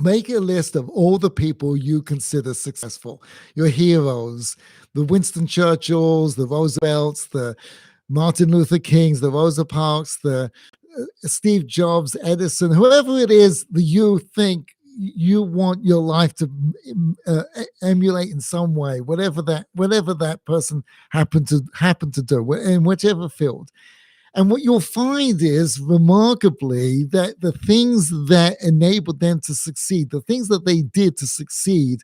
Make a list of all the people you consider successful, your heroes, the Winston Churchills, the Roosevelts, the Martin Luther Kings, the Rosa Parks, the Steve Jobs, Edison, whoever it is that you think you want your life to emulate in some way, whatever that person happened to do in whichever field. And what you'll find is remarkably that the things that enabled them to succeed, the things that they did to succeed,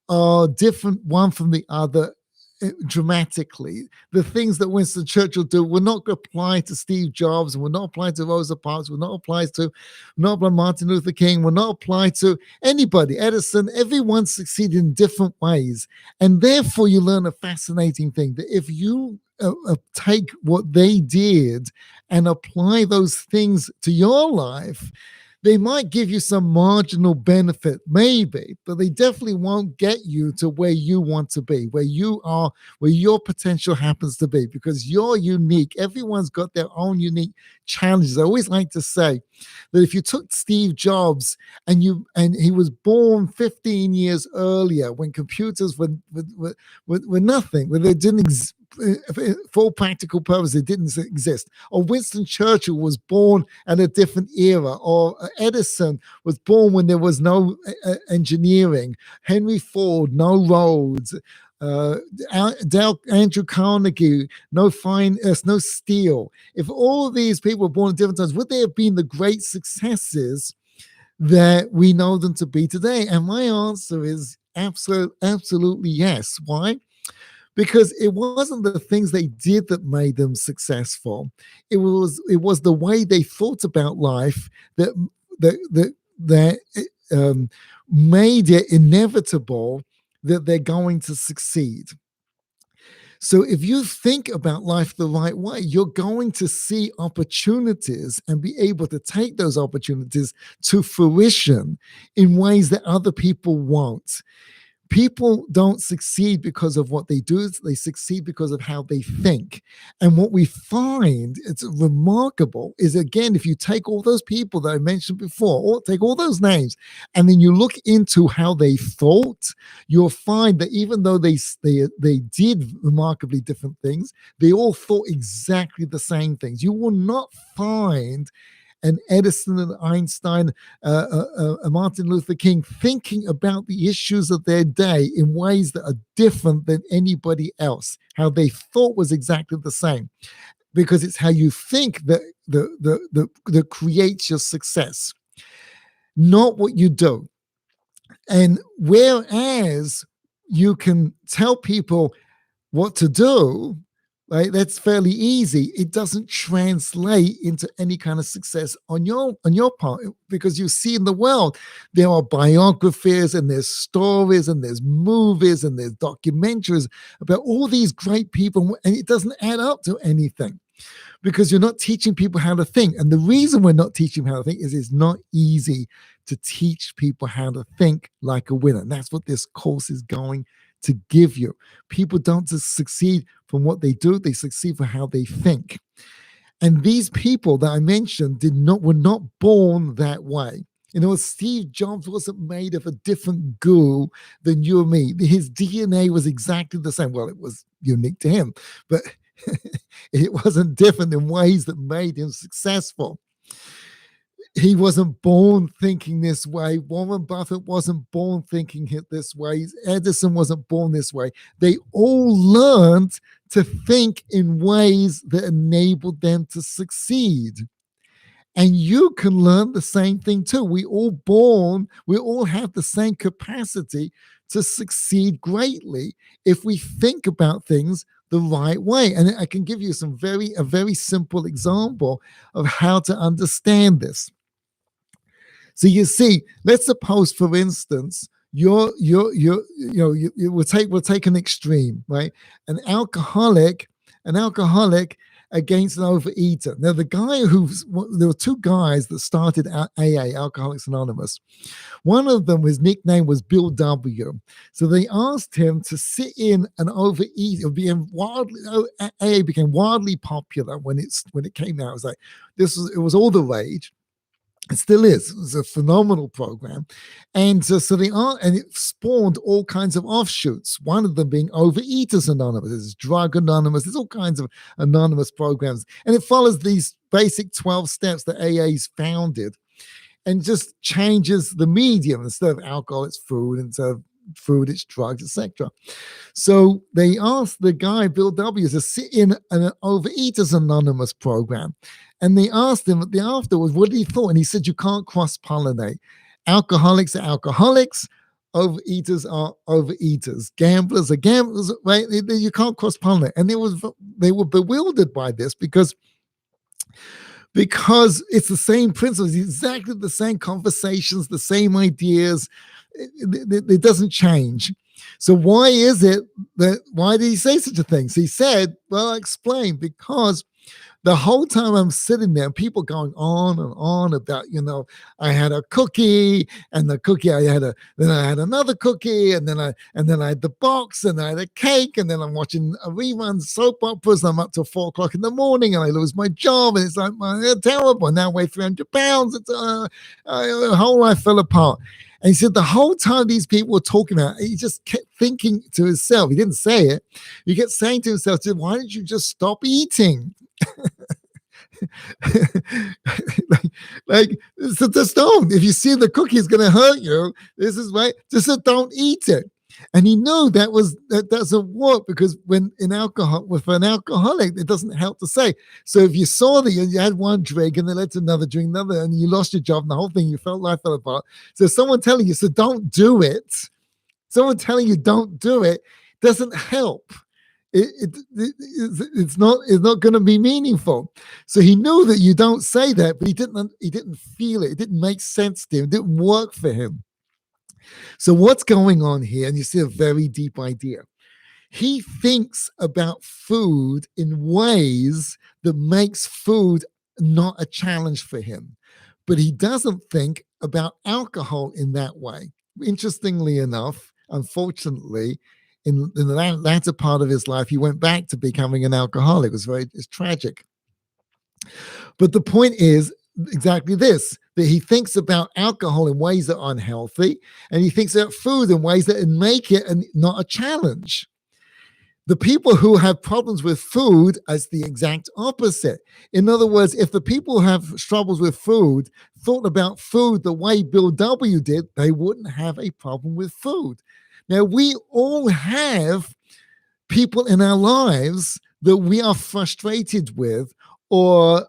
are different one from the other dramatically. The things that Winston Churchill do will not apply to Steve Jobs, will not apply to Rosa Parks, will not apply to Martin Luther King, will not apply to anybody, Edison. Everyone succeeded in different ways. And therefore you learn a fascinating thing, that if you take what they did and apply those things to your life, they might give you some marginal benefit, maybe, but they definitely won't get you to where you want to be, where you are, where your potential happens to be, because you're unique. Everyone's got their own unique challenges. I always like to say that if you took Steve Jobs and he was born 15 years earlier, when computers were nothing, when they didn't exist, for all practical purposes, it didn't exist. Or Winston Churchill was born at a different era, or Edison was born when there was no engineering, Henry Ford, no roads, Andrew Carnegie, no fine earth, no steel. If all of these people were born at different times, would they have been the great successes that we know them to be today? And my answer is absolutely yes. Why? Because it wasn't the things they did that made them successful. It was the way they thought about life that made it inevitable that they're going to succeed. So if you think about life the right way, you're going to see opportunities and be able to take those opportunities to fruition in ways that other people won't. People don't succeed because of what they do. They succeed because of how they think. And what we find, it's remarkable, is again, if you take all those people that I mentioned before, or take all those names, and then you look into how they thought, you'll find that even though they did remarkably different things, they all thought exactly the same things. You will not find and Edison and Einstein, Martin Luther King, thinking about the issues of their day in ways that are different than anybody else. How they thought was exactly the same, because it's how you think that creates your success, not what you do. And whereas you can tell people what to do, right? That's fairly easy. It doesn't translate into any kind of success on your part, because you see in the world there are biographies and there's stories and there's movies and there's documentaries about all these great people, and it doesn't add up to anything, because you're not teaching people how to think. And the reason we're not teaching them how to think is it's not easy to teach people how to think like a winner. And that's what this course is going to give you. People don't just succeed from what they do, they succeed for how they think. And these people that I mentioned were not born that way. You know, Steve Jobs wasn't made of a different goo than you and me. His DNA was exactly the same. Well, it was unique to him, but it wasn't different in ways that made him successful. He wasn't born thinking this way. Warren Buffett wasn't born thinking it this way. Edison wasn't born this way. They all learned to think in ways that enabled them to succeed. And you can learn the same thing too. We all have the same capacity to succeed greatly if we think about things the right way. And I can give you a very simple example of how to understand this. So you see, let's suppose, for instance, we'll take an extreme, right? An alcoholic against an overeater. Now, there were two guys that started AA, Alcoholics Anonymous. One of them, his nickname was Bill W. So they asked him to sit in an overeat. AA became wildly popular when it came out. It was all the rage. It still is. It's a phenomenal program. And so they are, and it spawned all kinds of offshoots, one of them being Overeaters Anonymous, there's Drug Anonymous, there's all kinds of anonymous programs. And it follows these basic 12 steps that AA's founded and just changes the medium. Instead of alcohol, it's food. Instead of food, it's drugs, etc. So they asked the guy, Bill W., to sit in an Overeaters Anonymous program. And they asked him afterwards what he thought. And he said, you can't cross-pollinate. Alcoholics are alcoholics. Overeaters are overeaters. Gamblers are gamblers. Right? You can't cross-pollinate. And they were bewildered by this because it's the same principles, exactly the same conversations, the same ideas. It doesn't change. So why did he say such a thing? So he said, well, I'll explain, because the whole time I'm sitting there, people going on and on about, I had a cookie, and the cookie then I had another cookie, and then I had the box, and I had a cake, and then I'm watching a rerun soap operas. I'm up till 4:00 in the morning, and I lose my job, and it's like terrible. And now I weigh 300 pounds. It's the whole life fell apart. And he said the whole time these people were talking about it, he just kept thinking to himself. He didn't say it. He kept saying to himself, why don't you just stop eating? So just don't. If you see the cookie is going to hurt you, this is right. Just don't eat it. And he knew that doesn't work, because with an alcoholic, it doesn't help to say. So if you saw that you had one drink and then led to another drink, and you lost your job and the whole thing, you felt life fell apart. So someone telling you, don't do it. Someone telling you don't do it doesn't help. It's not going to be meaningful. So he knew that you don't say that, but he didn't feel it. It didn't make sense to him. It didn't work for him. So what's going on here? And you see a very deep idea. He thinks about food in ways that makes food not a challenge for him, but he doesn't think about alcohol in that way. Interestingly enough, unfortunately, in the latter part of his life, he went back to becoming an alcoholic. It's tragic. But the point is exactly this, that he thinks about alcohol in ways that are unhealthy, and he thinks about food in ways that make it not a challenge. The people who have problems with food is the exact opposite. In other words, if the people who have troubles with food thought about food the way Bill W. did, they wouldn't have a problem with food. Now, we all have people in our lives that we are frustrated with, or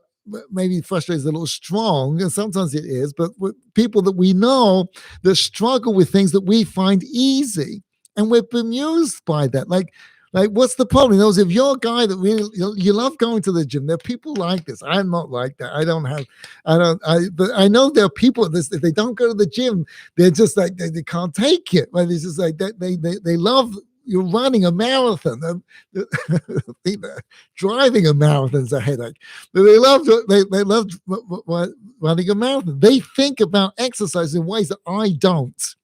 maybe frustrated is a little strong, and sometimes it is, but with people that we know that struggle with things that we find easy, and we're bemused by that. Like what's the problem? If you're a guy that really you love going to the gym, there are people like this. I'm not like that. But I know there are people that if they don't go to the gym, they're just like they can't take it. Right? It's just like they love. You're running a marathon. Driving a marathon is a headache. But they love running a marathon. They think about exercise in ways that I don't.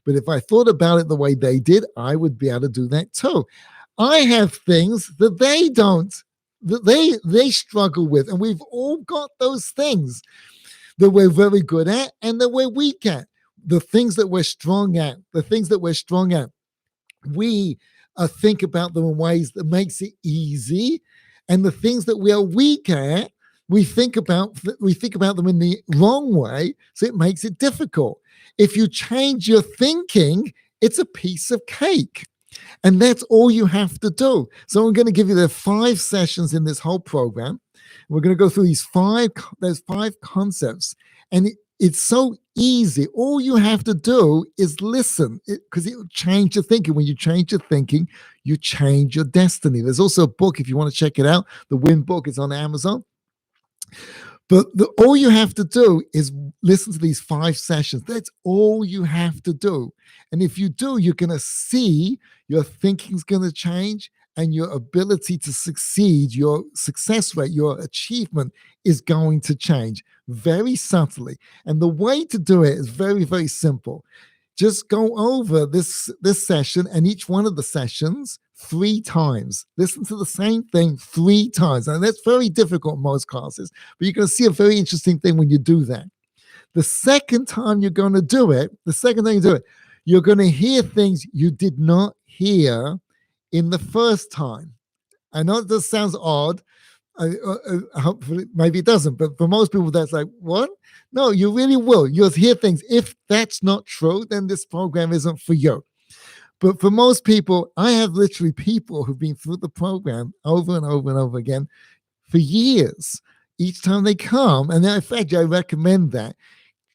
But if I thought about it the way they did, I would be able to do that too. I have things that they don't, that they struggle with. And we've all got those things that we're very good at and that we're weak at. The things that we're strong at, we think about them in ways that makes it easy. And the things that we are weak at, we think about them in the wrong way, so it makes it difficult. If you change your thinking, it's a piece of cake. And that's all you have to do. So I'm going to give you the 5 sessions in this whole program. We're going to go through there's 5 concepts. And it's so easy. All you have to do is listen, because it will change your thinking. When you change your thinking, you change your destiny. There's also a book, if you want to check it out. The Win book is on Amazon. But all you have to do is listen to these 5 sessions. That's all you have to do. And if you do, you're going to see your thinking's going to change, and your ability to succeed, your success rate, your achievement is going to change very subtly. And the way to do it is very, very simple. Just go over this session and each one of the sessions 3 times. Listen to the same thing 3 times. And that's very difficult in most classes, but you're going to see a very interesting thing when you do that. The second time you're going to do it, the second time you do it, you're going to hear things you did not hear in the first time. I know this sounds odd. Hopefully, maybe it doesn't, but for most people, that's like, what? No, you really will. You'll hear things. If that's not true, then this program isn't for you. But for most people, I have literally people who've been through the program over and over and over again for years. Each time they come, and in fact, I recommend that.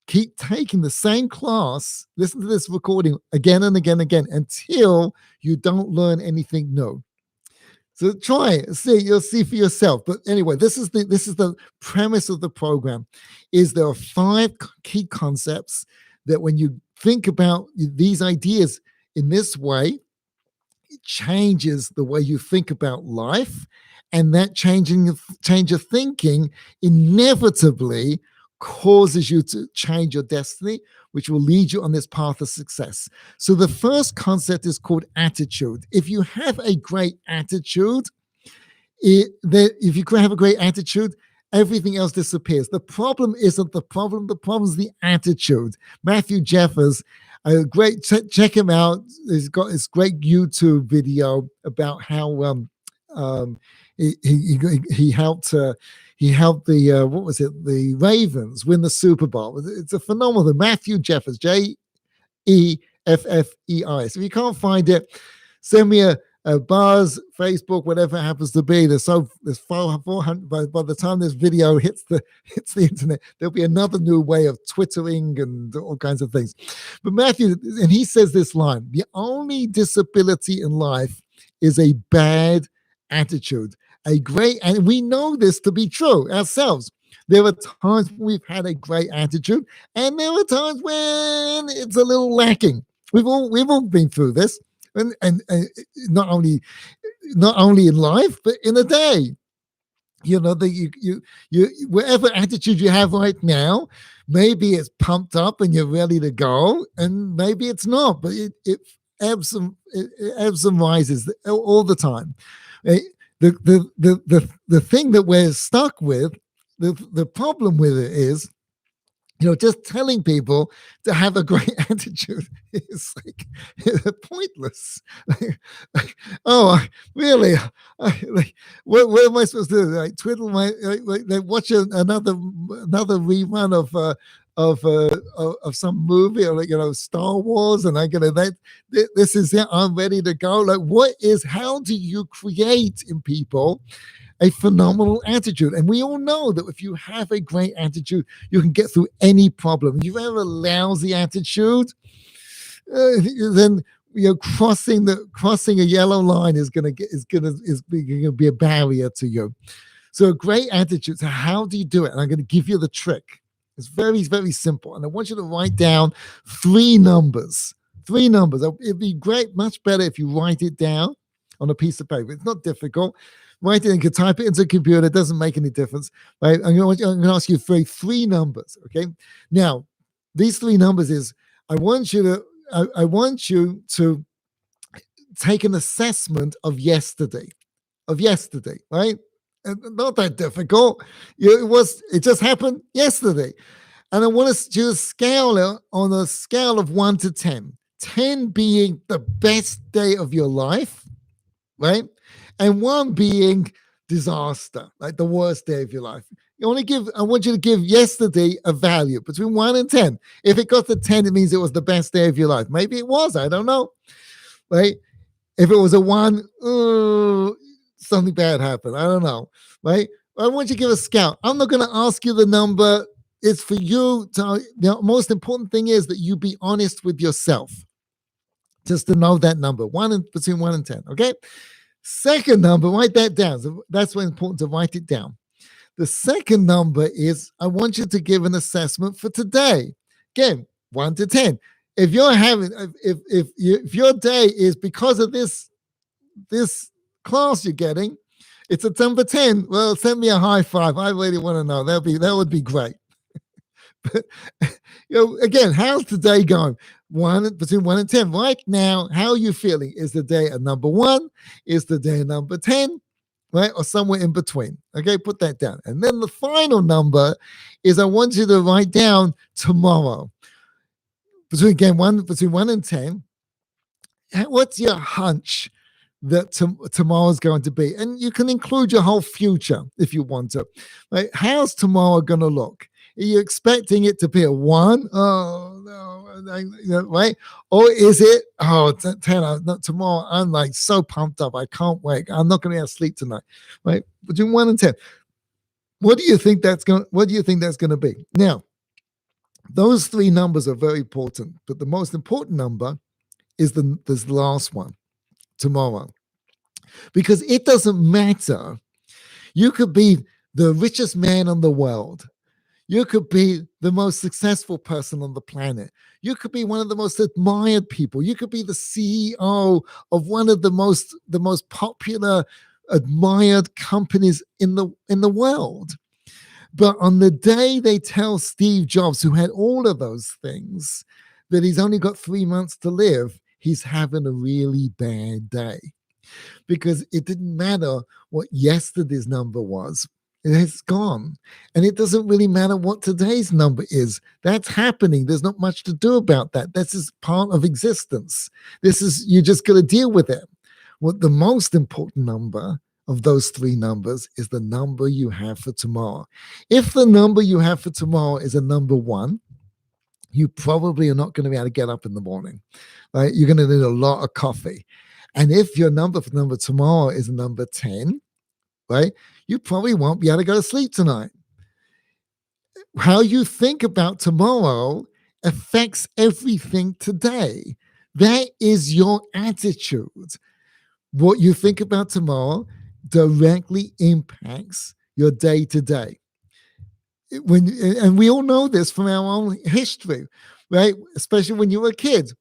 Keep taking the same class, listen to this recording again and again and again until you don't learn anything new. So try it. See, you'll see for yourself. But anyway, this is the premise of the program. Is there are 5 key concepts that when you think about these ideas in this way, it changes the way you think about life, and that change of thinking inevitably causes you to change your destiny, which will lead you on this path of success. So the first concept is called attitude. If you have a great attitude, if you have a great attitude, everything else disappears. The problem isn't the problem. The problem is the attitude. Matthew Jeffers, a great, check him out. He's got this great YouTube video about how he helped the what was it, the Ravens win the Super Bowl. It's a phenomenal. Matthew Jeffers, Jeffei. So if you can't find it, send me a buzz, Facebook, whatever it happens to be. There's 400. By the time this video hits the internet, there'll be another new way of twittering and all kinds of things. But Matthew, and he says this line: the only disability in life is a bad attitude. And we know this to be true ourselves. There are times we've had a great attitude, and there are times when it's a little lacking. We've all been through this, and not only in life, but in a day. You know that you whatever attitude you have right now, maybe it's pumped up and you're ready to go, and maybe it's not. But it ebbs and rises all the time. The thing that we're stuck with, the problem with it is, just telling people to have a great attitude is like pointless. Oh, really? What am I supposed to do? Like twiddle my, like watch another rerun of some movie, or Star Wars, and I'm gonna this is it. I'm ready to go. Like, how do you create in people a phenomenal attitude? And we all know that if you have a great attitude, you can get through any problem. If you have a lousy attitude, then crossing a yellow line is gonna be a barrier to you. So a great attitude. So how do you do it? And I'm going to give you the trick. It's very, very simple. And I want you to write down 3 numbers. 3 numbers. It'd be great, much better if you write it down on a piece of paper. It's not difficult. Write it and you can type it into a computer. It doesn't make any difference. Right? I'm going to ask you for 3 numbers. Okay. Now, these 3 numbers is I want you to take an assessment of yesterday. Right? Not that difficult. It just happened yesterday. And I want us to scale it on a scale of 1 to 10. 10 being the best day of your life, right? And 1 being disaster, like the worst day of your life. I want you to give yesterday a value between 1 and 10. If it got to 10, it means it was the best day of your life. Maybe it was, I don't know. Right? If it was a 1, something bad happened. I don't know. Right? I want you to give a scale. I'm not going to ask you the number. It's for you to, the most important thing is that you be honest with yourself. Just to know that number, between 1 and 10. Okay. Second number, write that down. So that's why it's important to write it down. The second number is I want you to give an assessment for today. Again, 1 to 10. If you're having, if your day is because of this class you're getting, it's a number 10. Well, send me a high five. I really want to know. That would be great. But again, how's today going? Between 1 and 10. Right now, how are you feeling? Is the day a number 1? Is the day a number 10? right? Or somewhere in between. Okay, put that down. And then the final number is I want you to write down tomorrow. Between 1 and 10, what's your hunch that tomorrow is going to be? And you can include your whole future if you want to. Right? How's tomorrow going to look? Are you expecting it to be a 1? Oh, no, right? Or is it, 10, not tomorrow, I'm like so pumped up. I can't wait. I'm not going to be able to sleep tonight, right? Between 1 and 10. What do you think that's going to be? Now, those three numbers are very important, but the most important number is the last one, tomorrow. Because it doesn't matter. You could be the richest man in the world. You could be the most successful person on the planet. You could be one of the most admired people. You could be the CEO of one of the most popular, admired companies in the world. But on the day they tell Steve Jobs, who had all of those things, that he's only got 3 months to live, he's having a really bad day. Because it didn't matter what yesterday's number was. It has gone. And it doesn't really matter what today's number is. That's happening. There's not much to do about that. This is part of existence. You just got to deal with it. What the most important number of those three numbers is the number you have for tomorrow. If the number you have for tomorrow is a number 1, you probably are not going to be able to get up in the morning. Right? You're going to need a lot of coffee. And if your number for number tomorrow is a number 10, right, you probably won't be able to go to sleep tonight. How you think about tomorrow affects everything today. That is your attitude. What you think about tomorrow directly impacts your day to day. And we all know this from our own history, right? Especially when you were a kid.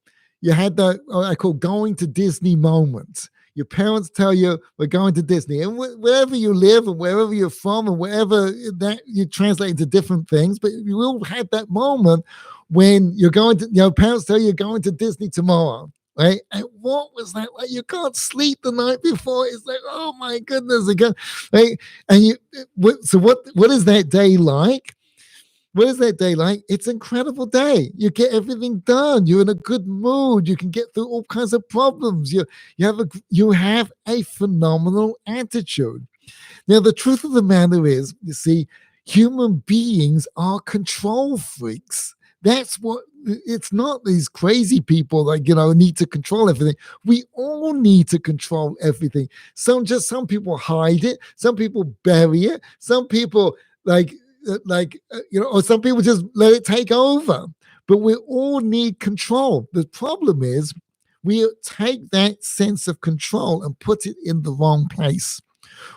You had that, I call going to Disney moments. Your parents tell you, we're going to Disney. And wherever you live and wherever you're from and wherever that you translate into different things, but you will have that moment when you're going to, parents tell you you're going to Disney tomorrow, right? And what was that like? You can't sleep the night before. It's like, oh my goodness, again, right? And so what is that day like? What is that day like? It's an incredible day. You get everything done. You're in a good mood. You can get through all kinds of problems. You have a phenomenal attitude. Now, the truth of the matter is, you see, human beings are control freaks. That's what it's not these crazy people like, need to control everything. We all need to control everything. Some people hide it. Some people bury it. Some people or some people just let it take over. But we all need control. The problem is we take that sense of control and put it in the wrong place.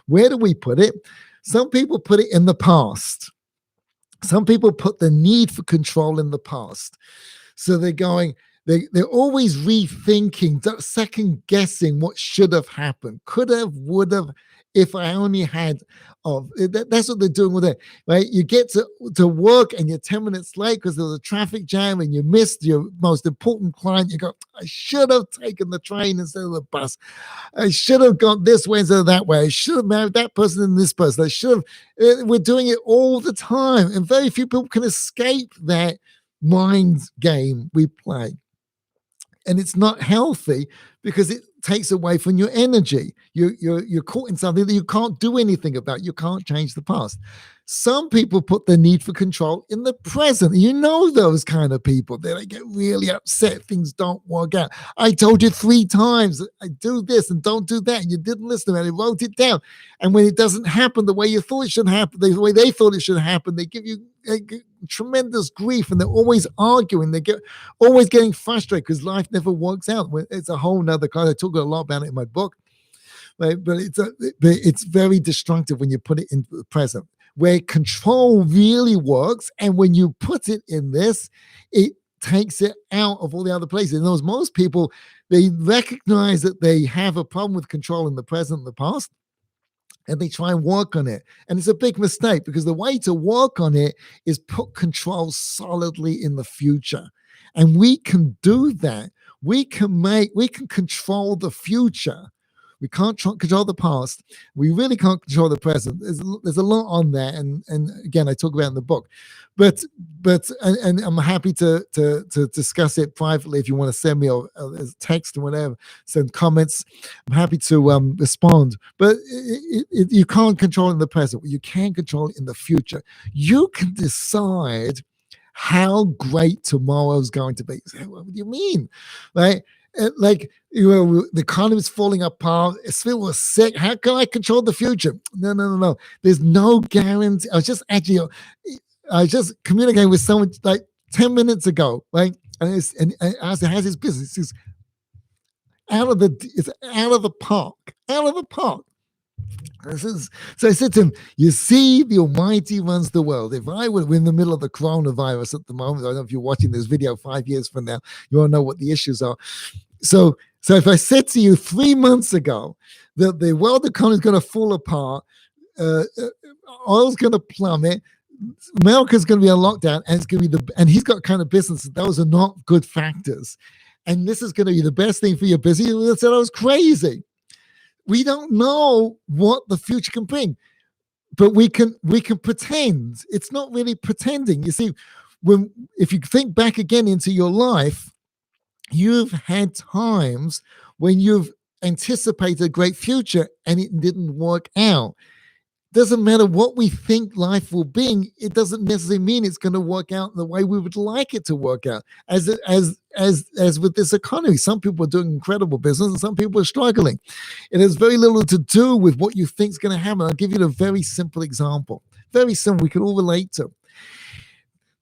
Where do we put it? Some people put it in the past. Some people put the need for control in the past. So they're always rethinking, second guessing what should have happened, could have, would have, if I only had. That's what they're doing with it, right? You get to work and you're 10 minutes late because there's a traffic jam and you missed your most important client. You go, I should have taken the train instead of the bus. I should have gone this way instead of that way. I should have married that person and this person. I should have. We're doing it all the time, and very few people can escape that mind game we play. And it's not healthy because it takes away from your energy. You're caught in something that you can't do anything about. You can't change the past. Some people put the need for control in the present. You know those kind of people. They get really upset. Things don't work out. I told you 3 times, I do this and don't do that. And you didn't listen to me. I wrote it down. And when it doesn't happen the way you thought it should happen, the way they thought it should happen, they give you tremendous grief, and they're always arguing. Always getting frustrated because life never works out. It's a whole nother kind. I talk a lot about it in my book, right? But it's very destructive when you put it into the present, where control really works. And when you put it in this, it takes it out of all the other places. In those, most people, they recognize that they have a problem with control in the present and the past, and they try and work on it. And it's a big mistake, because the way to work on it is put control solidly in the future. And we can do that. We can control the future We can't control the past. We really can't control the present. There's a lot on there, and again, I talk about it in the book. But and I'm happy to discuss it privately if you want to send me or as text or whatever, send comments. I'm happy to respond. But you can't control it in the present. You can control it in the future. You can decide how great tomorrow's going to be. What do you mean? Right? Like, the economy is falling apart. It's feel sick. How can I control the future? No. There's no guarantee. I was just communicating with someone like 10 minutes ago, right? And I asked him, how's his business? It's out of the park. Out of the park. So I said to him, you see, the Almighty runs the world. If I were in the middle of the coronavirus at the moment, I don't know if you're watching this video 5 years from now, you want to know what the issues are. So if I said to you 3 months ago that the world economy is going to fall apart, oil's going to plummet, America's going to be on lockdown, and it's going to be and he's got kind of business. Those are not good factors. And this is going to be the best thing for your business. I said I was crazy. We don't know what the future can bring, but we can pretend. It's not really pretending. You see, if you think back again into your life, you've had times when you've anticipated a great future and it didn't work out. Doesn't matter what we think life will be, it doesn't necessarily mean it's going to work out the way we would like it to work out. As with this economy, some people are doing incredible business and some people are struggling. It has very little to do with what you think is going to happen. I'll give you a very simple example. Very simple, we can all relate to.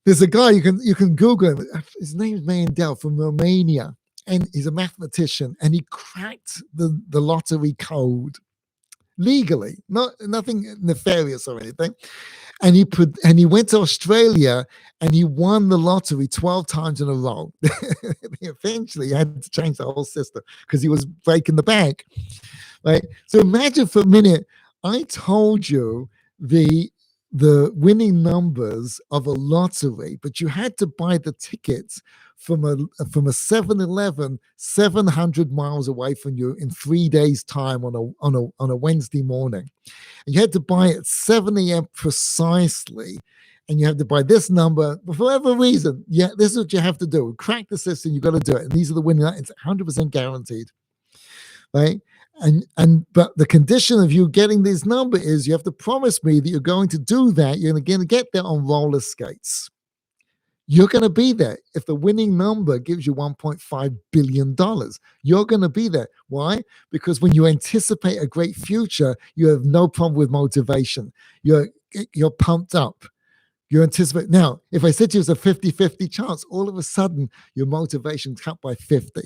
There's a guy, you can Google him. His name is Mandel from Romania, and he's a mathematician, and he cracked the lottery code legally, nothing nefarious or anything. And he went to Australia and he won the lottery 12 times in a row. Eventually, he had to change the whole system because he was breaking the bank. Right? So imagine for a minute, I told you the winning numbers of a lottery, but you had to buy the tickets from a 7-Eleven 700 miles away from you in 3 days' time on a Wednesday morning. And you had to buy it at 7 a.m. precisely, and you have to buy this number for whatever reason. Yeah, this is what you have to do. Crack the system, you got to do it. And these are the winning. It's 100% guaranteed, right? But the condition of you getting this number is you have to promise me that you're going to do that. You're going to get there on roller skates. You're going to be there. If the winning number gives you $1.5 billion, you're going to be there. Why? Because when you anticipate a great future, you have no problem with motivation. You're pumped up. You anticipate. Now, if I said to you it's a 50-50 chance, all of a sudden your motivation cut by 50.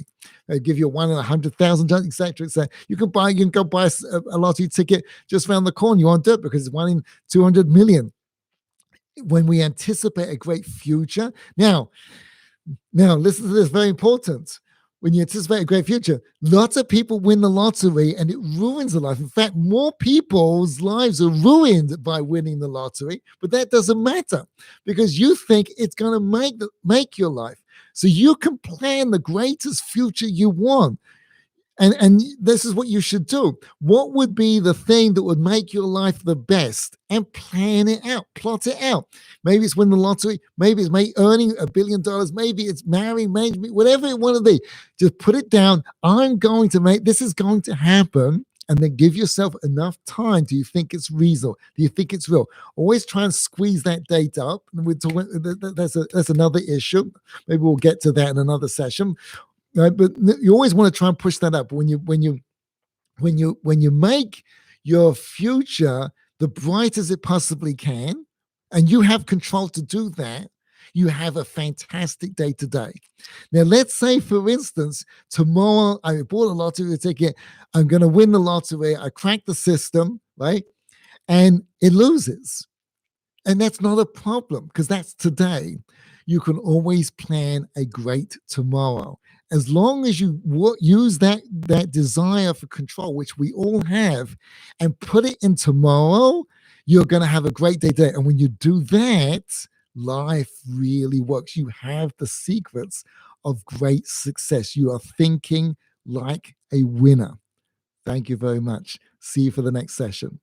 They give you a 1 in 100,000 chance, etc. You can go buy a lottery ticket just around the corner. You won't do it because it's 1 in 200 million. When we anticipate a great future, now listen to this, very important. When you anticipate a great future, lots of people win the lottery and it ruins their life. In fact, more people's lives are ruined by winning the lottery, but that doesn't matter because you think it's going to make your life. So you can plan the greatest future you want. And this is what you should do. What would be the thing that would make your life the best? And plan it out, plot it out. Maybe it's winning the lottery. Maybe it's earning $1 billion. Maybe it's marrying, maybe whatever it want to be. Just put it down. This is going to happen. And then give yourself enough time. Do you think it's reasonable? Do you think it's real? Always try and squeeze that date up. And we're talking, that's another issue. Maybe we'll get to that in another session. Right, but you always want to try and push that up. When you make your future the bright as it possibly can, and you have control to do that, you have a fantastic day today. Now, let's say, for instance, tomorrow I bought a lottery ticket. I'm going to win the lottery. I crack the system, right, and it loses, and that's not a problem because that's today. You can always plan a great tomorrow. As long as you use that desire for control, which we all have, and put it in tomorrow, you're going to have a great day today. And when you do that, life really works. You have the secrets of great success. You are thinking like a winner. Thank you very much. See you for the next session.